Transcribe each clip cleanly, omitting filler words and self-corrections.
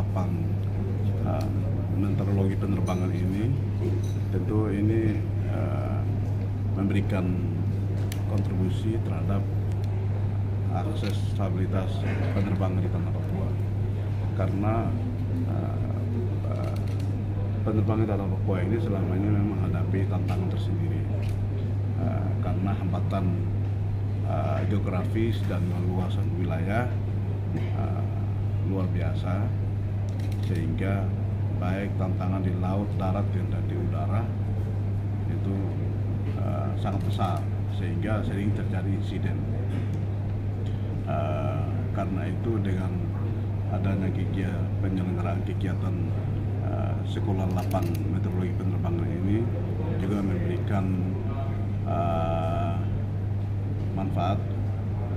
penerapan meteorologi penerbangan ini. Tentu ini memberikan kontribusi terhadap akses stabilitas penerbangan di tanah Papua, karena penerbangan di tanah Papua ini selama ini memang menghadapi tantangan tersendiri karena hambatan geografis dan luasan wilayah luar biasa, sehingga baik tantangan di laut, darat, dan di udara itu sangat besar, sehingga sering terjadi insiden. Karena itu dengan adanya penyelenggaraan kegiatan Sekolah Lapang Meteorologi Penerbangan ini juga memberikan manfaat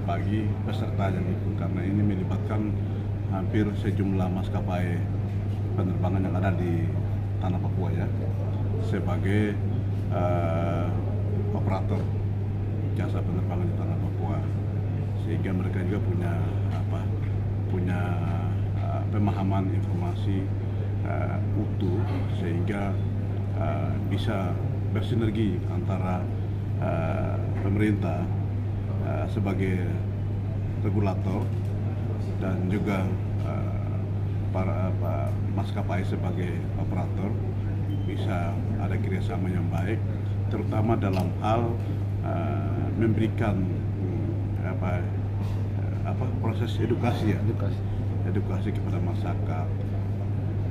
bagi pesertanya itu, karena ini melibatkan hampir sejumlah maskapai penerbangan yang ada di tanah Papua ya, sebagai operator jasa penerbangan di tanah Papua, sehingga mereka juga punya pemahaman informasi utuh, sehingga bisa bersinergi antara pemerintah sebagai regulator dan juga para maskapai sebagai operator bisa ada kerjasama yang baik, terutama dalam hal memberikan proses edukasi kepada masyarakat,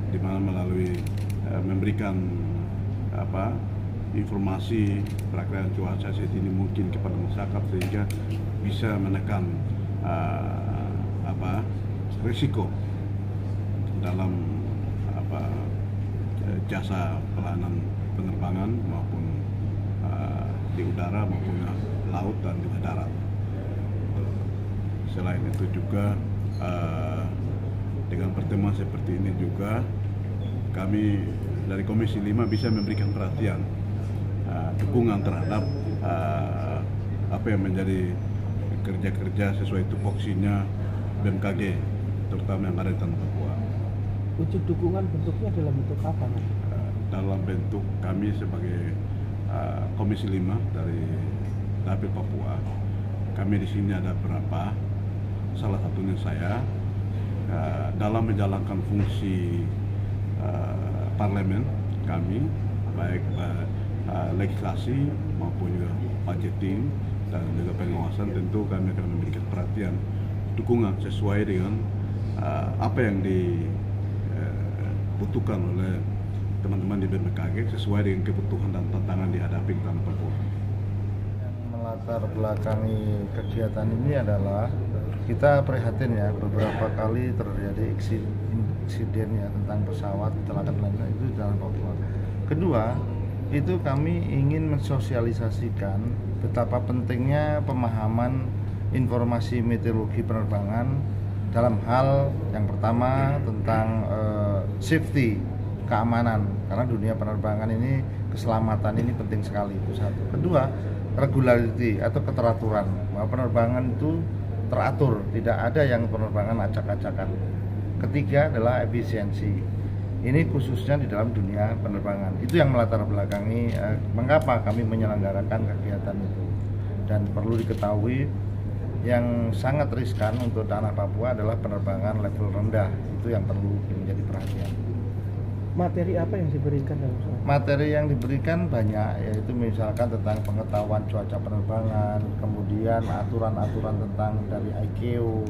di mana melalui memberikan informasi perakiraan cuaca sedini mungkin kepada masyarakat, sehingga bisa menekan risiko dalam jasa pelayanan penerbangan maupun di udara maupun laut dan juga darat. Selain itu juga dengan pertemuan seperti ini juga kami dari Komisi 5 bisa memberikan perhatian dukungan terhadap apa yang menjadi kerja-kerja sesuai tupoksinya BMKG, terutama yang ada di tanah Papua. Wujud dukungan bentuknya dalam bentuk apa? Dalam bentuk kami sebagai Komisi 5 dari Dapil Papua, kami di sini ada berapa, salah satunya saya dalam menjalankan fungsi parlemen kami, baik legislasi maupun juga budgeting dan juga pengawasan. Tentu kami akan memberikan perhatian dukungan sesuai dengan apa yang dibutuhkan oleh teman-teman di BMKG, sesuai dengan kebutuhan dan tantangan dihadapi di tanah Papua. Yang melatar belakangi kegiatan ini adalah kita prihatin ya, beberapa kali terjadi insiden ya tentang pesawat kecelakaan lain itu di tanah Papua. Kedua, itu kami ingin mensosialisasikan betapa pentingnya pemahaman informasi meteorologi penerbangan dalam hal yang pertama tentang safety, keamanan, karena dunia penerbangan ini keselamatan ini penting sekali, itu satu. Kedua, regularity atau keteraturan, bahwa penerbangan itu teratur, tidak ada yang penerbangan acak-acakan. Ketiga adalah efisiensi. Ini khususnya di dalam dunia penerbangan. Itu yang melatar belakangi mengapa kami menyelenggarakan kegiatan itu. Dan perlu diketahui yang sangat riskan untuk tanah Papua adalah penerbangan level rendah. Itu yang perlu menjadi perhatian. Materi apa yang diberikan dalam surat? Materi yang diberikan banyak, yaitu misalkan tentang pengetahuan cuaca penerbangan, kemudian aturan-aturan tentang dari ICAO,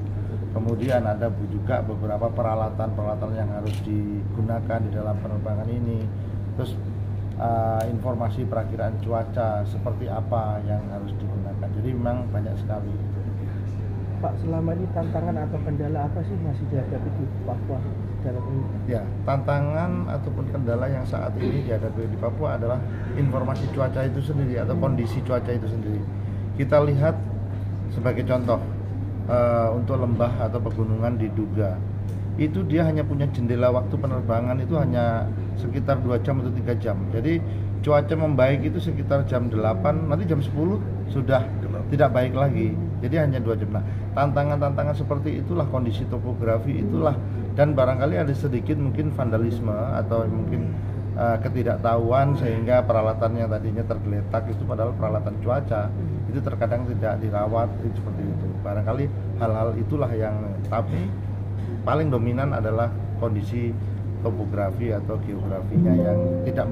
kemudian ada juga beberapa peralatan-peralatan yang harus digunakan di dalam penerbangan ini, terus informasi perakiraan cuaca seperti apa yang harus digunakan. Jadi memang banyak sekali. Pak, selama ini tantangan atau kendala apa sih masih dihadapi di Papua dalam ini? Ya, tantangan ataupun kendala yang saat ini dihadapi di Papua adalah informasi cuaca itu sendiri atau kondisi cuaca itu sendiri. Kita lihat sebagai contoh untuk lembah atau pegunungan di Duga, itu dia hanya punya jendela waktu penerbangan itu hanya sekitar 2 jam atau 3 jam. Jadi cuaca membaik itu sekitar jam 8, nanti jam 10 sudah tidak baik lagi. Jadi hanya 2 jam. Nah, tantangan-tantangan seperti itulah, kondisi topografi itulah, dan barangkali ada sedikit mungkin vandalisme atau mungkin ketidaktahuan sehingga peralatan yang tadinya tergeletak itu padahal peralatan cuaca itu terkadang tidak dirawat, seperti itu. Barangkali hal-hal itulah yang, tapi paling dominan adalah kondisi topografi atau geografinya yang tidak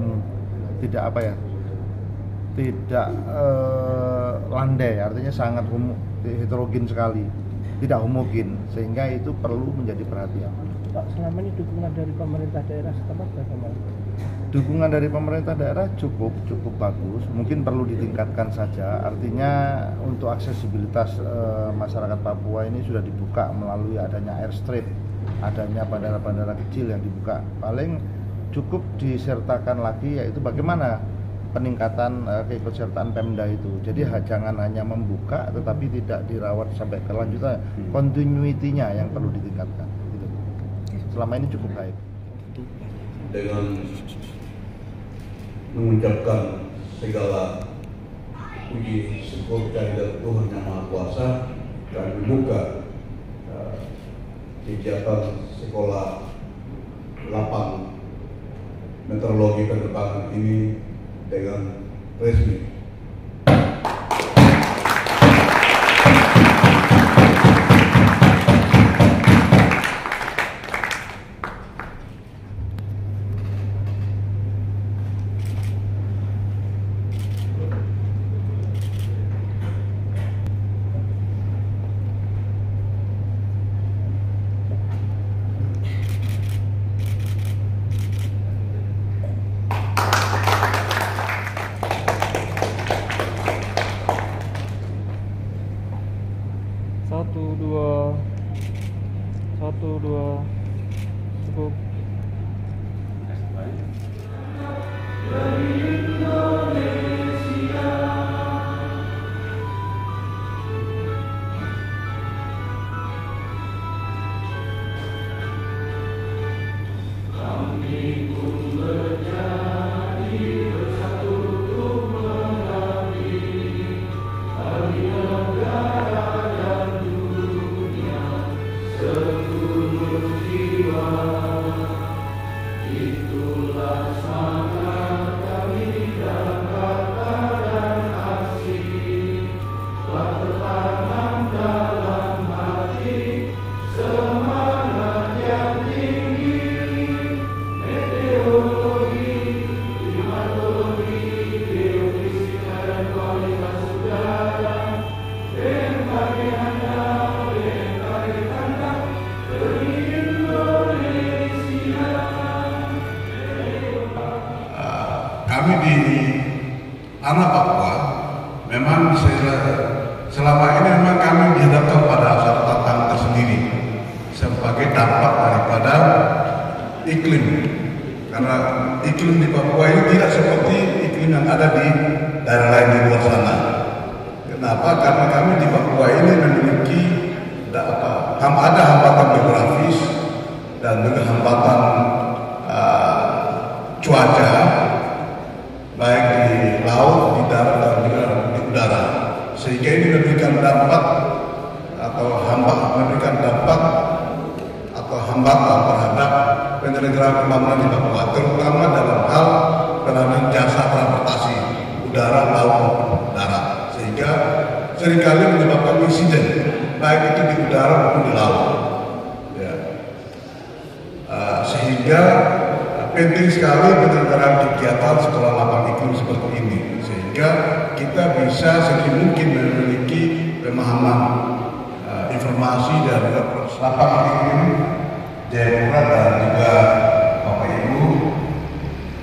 landai, artinya sangat heterogen sekali, tidak homogen, sehingga itu perlu menjadi perhatian. Pak, selama ini dukungan dari pemerintah daerah setempat bagaimana? Dukungan dari pemerintah daerah cukup bagus, mungkin perlu ditingkatkan saja. Artinya untuk aksesibilitas masyarakat Papua ini sudah dibuka melalui adanya airstrip, adanya bandara-bandara kecil yang dibuka. Paling cukup disertakan lagi yaitu bagaimana peningkatan keikutsertaan Pemda itu. Jadi jangan hanya membuka tetapi tidak dirawat sampai kelanjutan, continuity-nya yang perlu ditingkatkan. Gitu. Selama ini cukup baik. Dengan mengucapkan segala puji syukur kehadirat Tuhan Yang Maha Kuasa, kami membuka kegiatan sekolah lapang meteorologi penerbangan ini dengan resmi. Satu, dua, cukup. Kami di tanah Papua memang selama ini memang kami dihadapkan pada satu tantangan tersendiri sebagai dampak daripada iklim, karena iklim di Papua ini tidak seperti iklim yang ada di daerah lain di luar sana. Kenapa? Karena kami di Papua ini memiliki ada hambatan geografis dan juga hambatan cuaca, baik di laut, di darat, dan juga di udara, sehingga ini memberikan dampak atau hambatan terhadap penyelenggaraan pembangunan di Papua, terutama dalam hal penanganan jasa transportasi udara, laut, darat, sehingga seringkali menyebabkan insiden baik itu di udara maupun di laut. Ya. Sehingga penting sekali penyelenggaraan kegiatan sekolah lapang iklim seperti ini, sehingga kita bisa sedikit mungkin memiliki pemahaman informasi dari lapang iklim Jayapura dan juga Bapak Ibu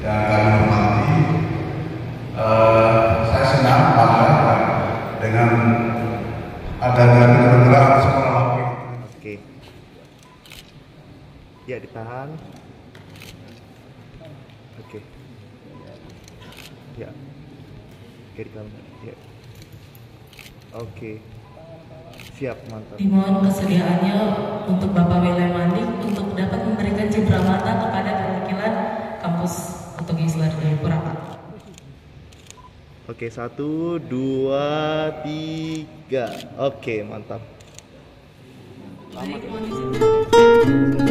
yang kami hormati. Saya senang bangga dengan adanya penyelenggaraan sekolah lapang iklim. Oke. Ya, ditahan. Oke. Ya. Oke, ya. Oke. Siap, mantap. Dimohon kesediaannya untuk Bapak William Mandik untuk dapat memberikan cindera mata kepada perwakilan kampus untuk Islam Jayapura, Pak. Oke, 1, 2, 3. Oke, mantap. Baik, mohon izin.